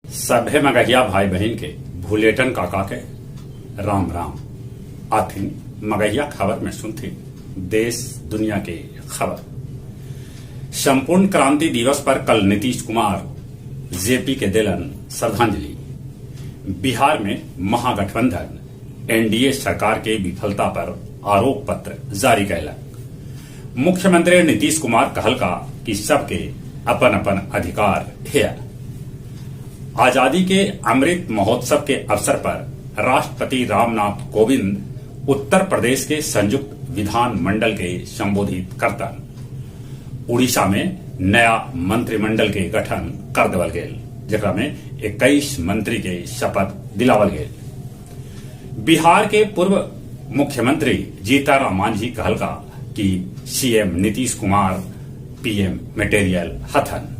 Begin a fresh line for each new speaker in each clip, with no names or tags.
सभे मगहिया भाई बहन के भूलेटन काका के राम राम। आथिन मगहिया खबर में सुनती देश दुनिया के खबर। संपूर्ण क्रांति दिवस पर कल नीतीश कुमार जेपी के दिलन श्रद्धांजलि। बिहार में महागठबंधन एनडीए सरकार के विफलता पर आरोप पत्र जारी कैलक। मुख्यमंत्री नीतीश कुमार कहलका कि सबके अपन अपन अधिकार है। आजादी के अमृत महोत्सव के अवसर पर राष्ट्रपति रामनाथ कोविंद उत्तर प्रदेश के संयुक्त विधान मंडल के संबोधित करतन। उड़ीसा में नया मंत्रिमंडल के गठन कर देवल गेल, जेकरा में 21 मंत्री के शपथ दिलावल गेल। बिहार के पूर्व मुख्यमंत्री जीतनराम मांझी कहलका कि CM Nitish Kumar PM material हथन।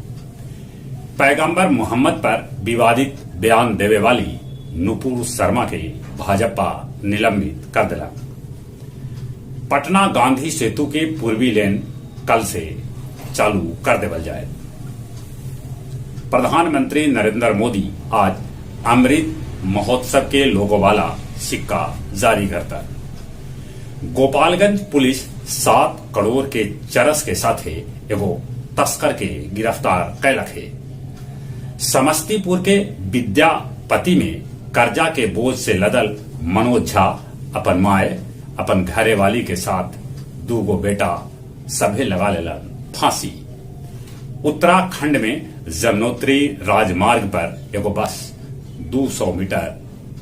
पैगंबर मोहम्मद पर विवादित बयान देवे वाली नुपुर शर्मा के भाजपा निलंबित कर दिला। पटना गांधी सेतु के पूर्वी लेन कल से चालू कर देवल जाए। प्रधानमंत्री नरेंद्र मोदी आज अमृत महोत्सव के लोगो वाला सिक्का जारी करता। गोपालगंज पुलिस 7 करोड़ के चरस के साथ एगो तस्कर के गिरफ्तार कैलक है। समस्तीपुर के विद्यापति में कर्जा के बोझ से लदल मनोज झा अपन माए अपन घरे वाली के साथ 2 बेटा सभे लगा लेलन फांसी। उत्तराखंड में जमुनोत्री राजमार्ग पर एगो बस 200 मीटर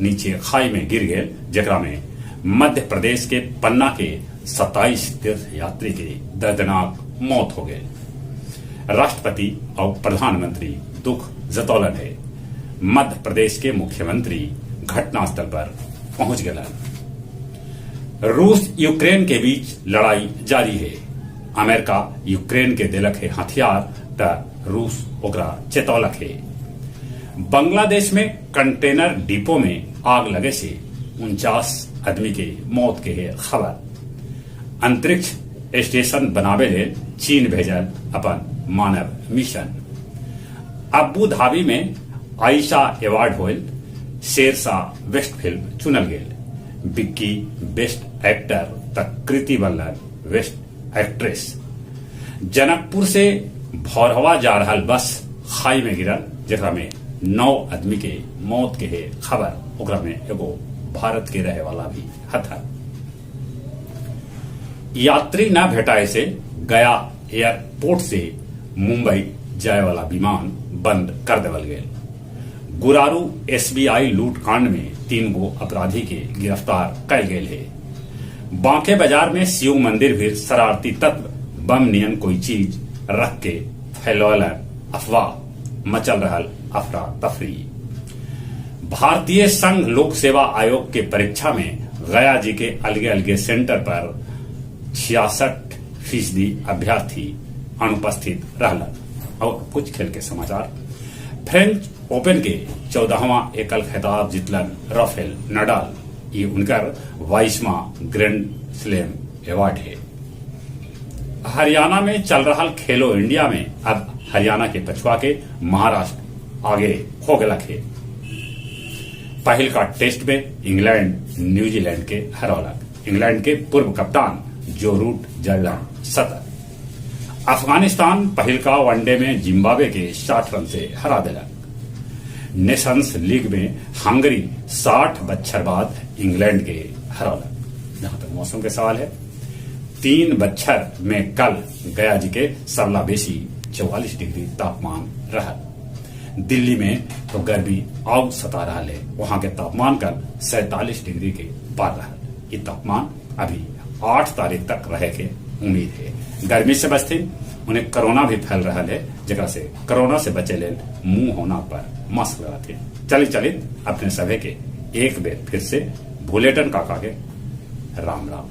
नीचे खाई में गिर गए, जेकरा में मध्य प्रदेश के पन्ना के 27 तीर्थ यात्री के दर्दनाक मौत हो गए। राष्ट्रपति और प्रधानमंत्री दुख जतौलन है। मध्य प्रदेश के मुख्यमंत्री घटनास्थल पर पहुंच गए। रूस यूक्रेन के बीच लड़ाई जारी है। अमेरिका यूक्रेन के दिलक है हथियार त रूस ओकरा चेतौलक है। बांग्लादेश में कंटेनर डिपो में आग लगे से 49 आदमी के मौत के है खबर। अंतरिक्ष स्टेशन बनावे ले चीन भेजल अपन मानव मिशन। अबू धाबी में आयशा अवार्ड होल। शेरशाह बेस्ट फिल्म चुनल गेल। बिक्की बेस्ट एक्टर तक कृति बल्लन बेस्ट एक्ट्रेस। जनकपुर से भौरहवा जा रहा बस खाई में गिरल, जेकरा में 9 आदमी के मौत के है खबर। ओकरा में एगो भारत के रहे वाला भी हथा। यात्री न भेटाए से गया एयरपोर्ट से मुंबई जाए वाला विमान बंद कर देवल गए। गुरारू एसबीआई लूटकांड में 3 गो अपराधी के गिरफ्तार कल गए है। बांके बाजार में शिव मंदिर भी शरारती तत्व बम नियन कोई चीज रख के फैलौलन अफवाह मचल रहा अफरा तफरी। भारतीय संघ लोक सेवा आयोग के परीक्षा में गया जी के अलगे अलगे सेंटर पर 66% अभ्यर्थी अनुपस्थित रहलन। और कुछ खेल के समाचार। फ्रेंच ओपन के 14वां एकल खिताब जीतलन राफेल नडाल। ये उनकर 22वां ग्रैंड स्लैम अवार्ड है। हरियाणा में चल रहा खेलो इंडिया में अब हरियाणा के पछुआ के महाराष्ट्र आगे हो गया है। पहल का टेस्ट में इंग्लैंड न्यूजीलैंड के हरौलक। इंग्लैंड के पूर्व कप्तान जो रूट जर्डन 70। अफगानिस्तान पहल का वनडे में जिम्बाब्वे के 60 रन से हरा दिलक। नेशंस लीग में हंगरी 60 बच्छर बाद इंग्लैंड के हरौलक। जहां तक मौसम के सवाल है, 3 बच्छर में कल गया जी के सरला बेसी 44 डिग्री तापमान रहा। दिल्ली में तो गर्मी आग सता रहा है। वहां के तापमान कल 47 डिग्री के पार रहा। ये तापमान अभी 8 तारीख तक रहे के उम्मीद है। गर्मी से बचते उन्हें कोरोना भी फैल रहा है, जगह से कोरोना से बचे ले मुंह होना पर मास्क लगाते। चलित अपने सभी के एक बेर फिर से भूलेटन काका के राम राम।